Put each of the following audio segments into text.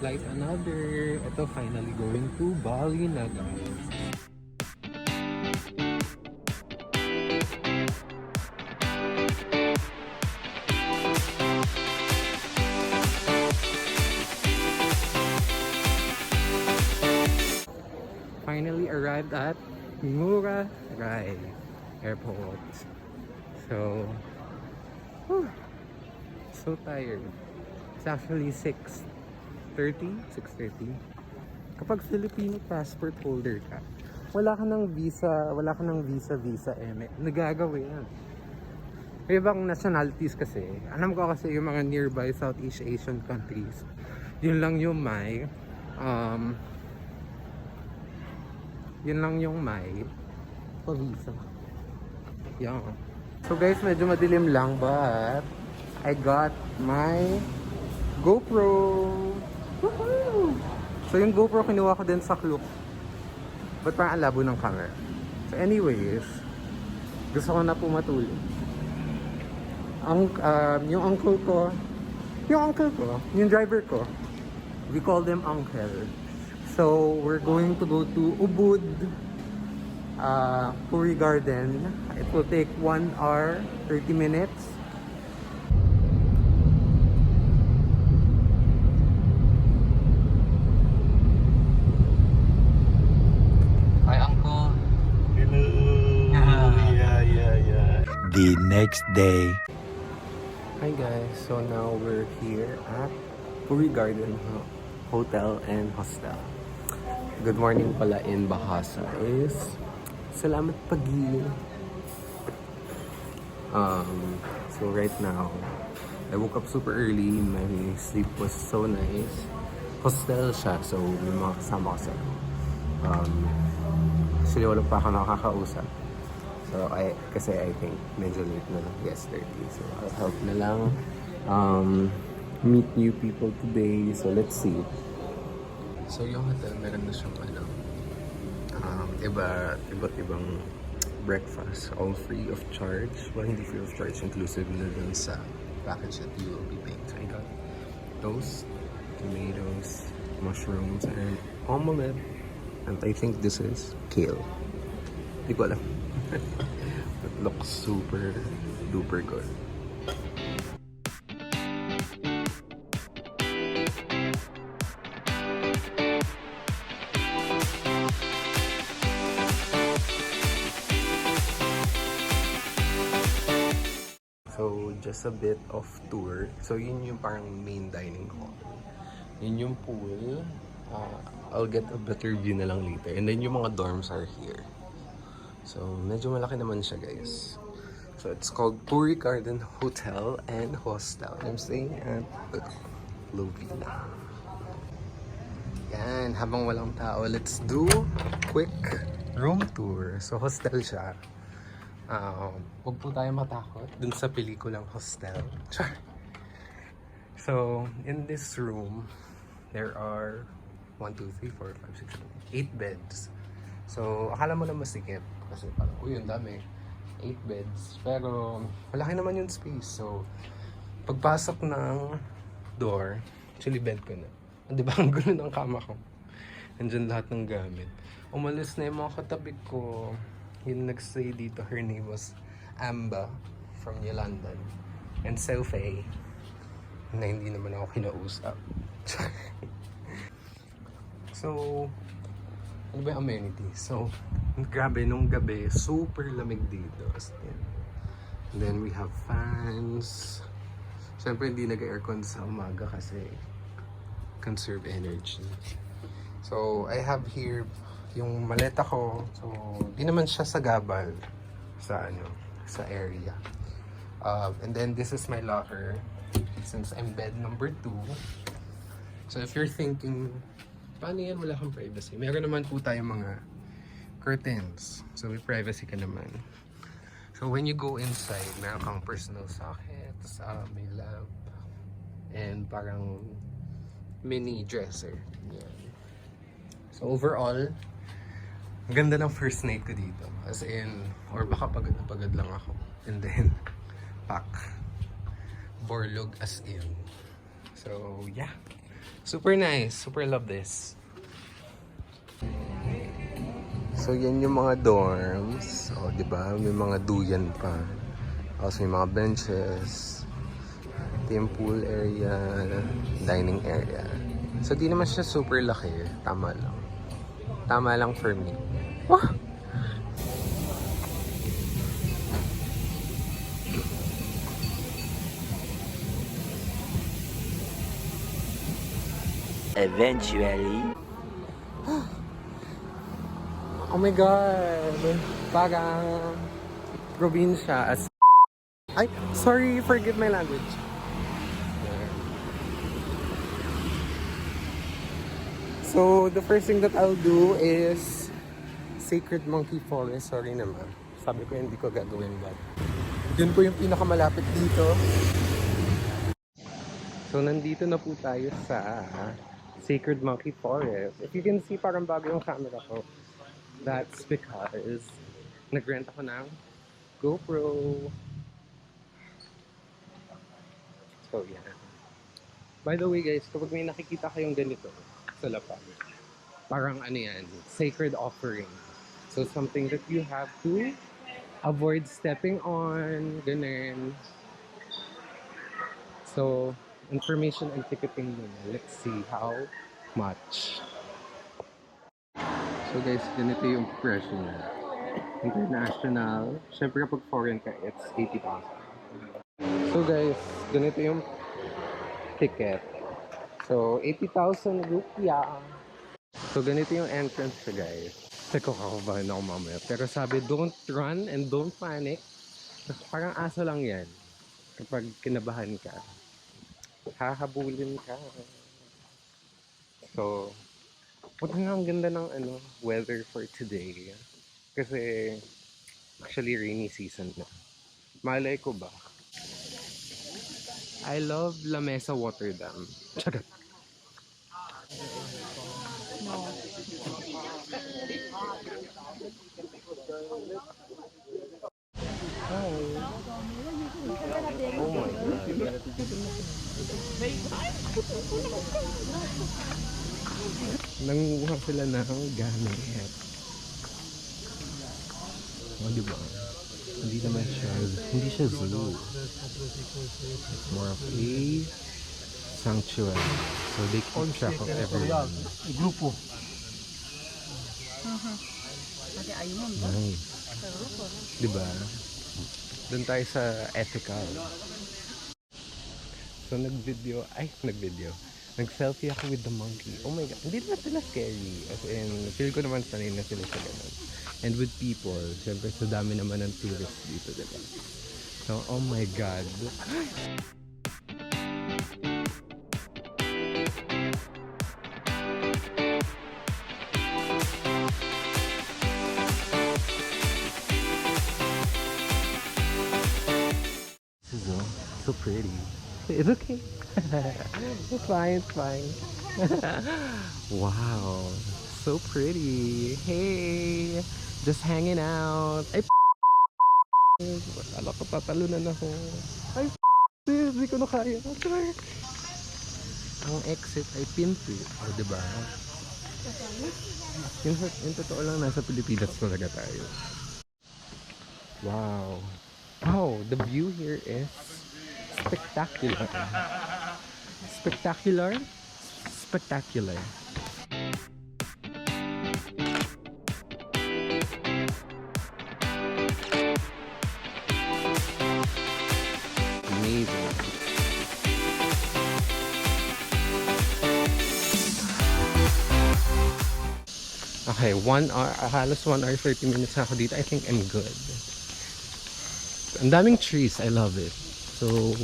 flight another. Ito, finally going to Bali na, guys. Finally arrived at Ngurah Rai Airport. So, whew, so tired. It's actually 6:30. Kapag Filipino passport holder ka, wala ka ng visa, nagagawa yan. May ibang nationalities kasi, alam ko kasi yung mga nearby Southeast Asian countries, yun lang yung may pa-visa. Yeah. So guys, medyo madilim lang, but I got my GoPro. Woohoo! So yung GoPro kinuha ko din sa Klook. But parang alabo ng camera. So anyways, gusto ko na pumatulog. Yung uncle ko, yung driver ko, we call them uncle. So we're going to go to Ubud Puri Garden. It will take 1 hour 30 minutes. Hi uncle. Hello. Yeah. The next day. Hi guys, so now we're here at Puri Garden Hotel and Hostel. Good morning pala in Bahasa is Salamat pagi. So right now, I woke up super early. My sleep was so nice. Hostel siya, so may mga kasama ko sa actually wala pa ako nakakausap. So kasi I think medyo late na lang yesterday. So I'll help na lang meet new people today. So let's see. So yung hotel, meron na siyang iba't ibang breakfast, all free of charge. Well, hindi free of charge, inclusive na dun sa package that you will be paying. So I got toast, tomatoes, mushrooms, and omelette. And I think this is kale. Hindi ko alam. It looks super duper good. So, just a bit of tour. So, yun yung parang main dining hall. Yun yung pool. I'll get a better view na lang later. And then yung mga dorms are here. So, medyo malaki naman siya, guys. So, it's called Puri Garden Hotel and Hostel. I'm staying at Lovina. Yan, habang walang tao, let's do quick room tour. So, hostel siya. Huwag po tayo matakot dun sa pelikulang Hostel. So, in this room, there are 1, 2, 3, 4, 5, 6, 7, 8 beds. So, akala mo na masikip. Kasi parang, uy, ang dami. 8 beds. Pero, malaki naman yung space. So, pagpasok ng door, actually bed ko na. Di ba, ang gulo ng kama ko. Nandyan lahat ng gamit. Umalis na yung mga katabi ko. Yung nagstay dito, her name was Amba from New London. And Sophie, na hindi naman ako kinausap. So, ano ba yung amenities? So, grabe, nung gabi, super lamig dito. And then we have fans. Siyempre, hindi nag-aircon sa umaga kasi conserve energy. So, I have here yung maleta ko. So, di naman siya sagabal sa area. And then this is my locker since I'm bed number 2. So, if you're thinking, paano yan? Wala kang privacy. Meron naman po tayong mga curtains. So, may privacy ka naman. So, when you go inside, meron kang personal sockets, may lamp, and parang mini dresser. Yan. So, overall, ang ganda ng first night ko dito. As in, or baka pagod na pagod lang ako. And then, pack. Borlog as in. So, yeah. Super nice. Super love this. So, yan yung mga dorms. O, di ba? May mga duyan pa. Also, may mga benches. Ito yung pool area. Dining area. So, di naman siya super laki. Tama lang. Tama lang for me. Wah! Eventually. Oh my God! Parang probinsya as... Ay, sorry, forgive my language. So, the first thing that I'll do is Sacred Monkey Forest. Sorry naman. Sabi ko hindi ko gagawin that. Yun po yung pinakamalapit dito. So, nandito na po tayo sa Sacred Monkey Forest. If you can see, parang bago yung camera ko. That's because nag-rent ako ng GoPro. So, yeah. By the way guys, kapag may nakikita kayong ganito sa lapag, parang ano yan, sacred offering. So, something that you have to avoid stepping on, ganun. So, information and ticketing muna. Let's see how much. So guys, ganito yung presyo niya. International. Siyempre kapag foreign ka, it's 80,000. So guys, ganito yung ticket. So, 80,000 rupiah. So, ganito yung entrance siya guys. Teko, kakabahan ako mamaya. Pero sabi, don't run and don't panic. Parang aso lang yan. Kapag kinabahan ka, hahabulin ka. So, buti nga ang ganda ng weather for today. Kasi, actually rainy season na. Malay ko ba? I love La Mesa Water Dam. Chagat. No. Oh my God. Nanguha sila ng gamit. O, diba? Hindi naman siya, hindi siya zoo. It's more of a sanctuary. So they keep track of everyone. Grupo. Nice. Diba? Doon tayo sa ethical. So nag-selfie ako with the monkey. Oh my God, hindi naman sila scary. As in, feel ko naman sanay na sila sa ganun. And with people, syempre sa dami naman ng tourists dito, diba? So, oh my God. This is so pretty. It's okay. It's fine, it's fine. Wow. So pretty. Hey. Just hanging out. Ay, ala ko tatalunan ako. Ay, hindi ko na kaya. Ang exit ay pinto. O, diba? Yung totoo lang, nasa Pilipinas talaga tayo. Wow. Wow, the view here is spectacular. Spectacular? Spectacular. Amazing. Okay, 1 hour, halos 1 hour 30 minutes na ako dito. I think I'm good. Ang daming trees, I love it. So,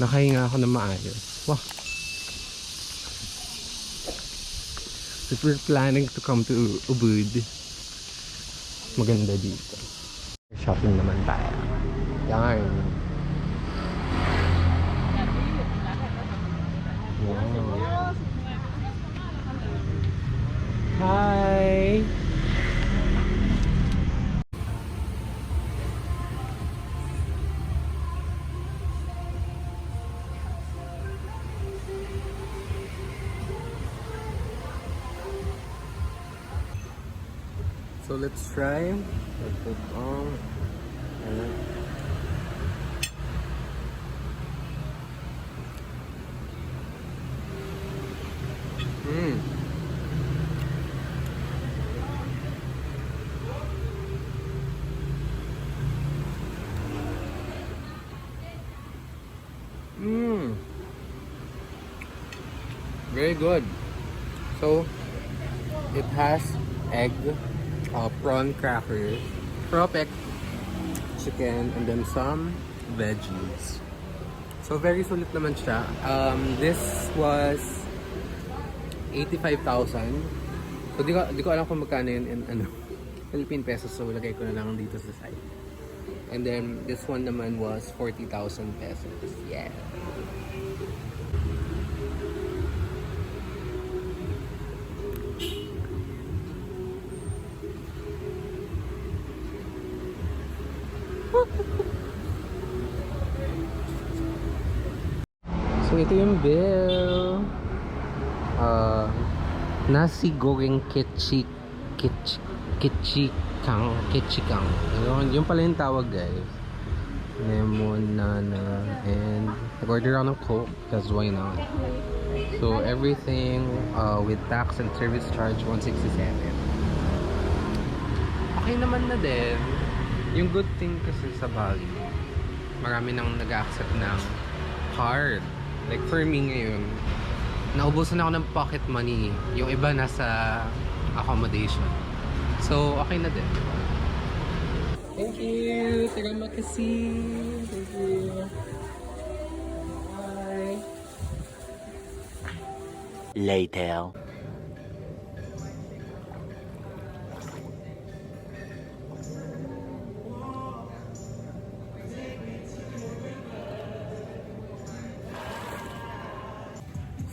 nakahinga ako na maayos. Wow. If we're planning to come to Ubud, maganda dito. Shopping naman tayo. Yarn. Wow. Hi! So let's try. Let's put on. Very good. So it has egg, prawn crackers, propek chicken, and then some veggies. So very sulit naman siya. This was 85,000. So di ko alam kung magkano yun in Philippine pesos. So lagay ko na lang dito sa side. And then this one naman was 40,000 pesos. Yeah. So ito yung bill. Nasi goreng kitchikang. Yung pala yung tawag, guys. Lemon, nana, and nag-order ako ng Coke because why not? So everything with tax and service charge 167. Okay naman na din. Yung good thing kasi sa Bali, marami nang nag-accept ng card. Like for me ngayon, naubusan ako ng pocket money. Yung iba nasa accommodation. So, okay na din. Thank you! Terima kasih! Thank you! Bye! Later.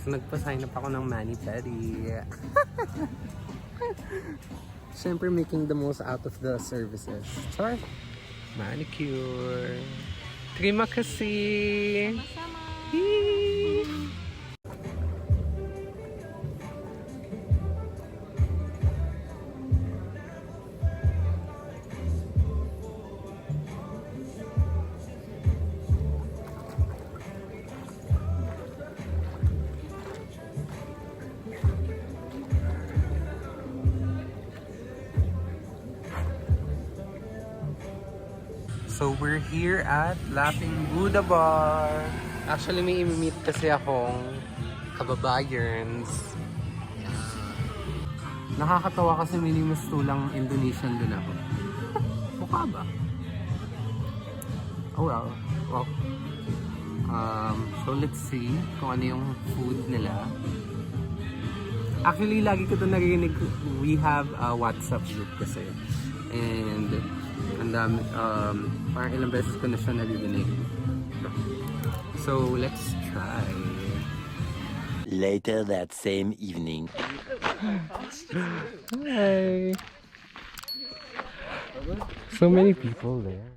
Nagpa-sign up ako ng mani-pedi. Siyempre making the most out of the services. Char! Manicure. Terima kasih! Sama-sama! So we're here at Laughing Buddha Bar. Actually may imi-meet kasi akong kababayans. Yeah. Nakakatawa kasi may tulang Indonesian din ako. Mukha ba? Oh well. So let's see kung ano yung food nila. Actually lagi ko ito narinig. We have a WhatsApp group kasi. And parang ilang beses ko na siya naririnig. So, let's try. Later that same evening. Hi! So many people there.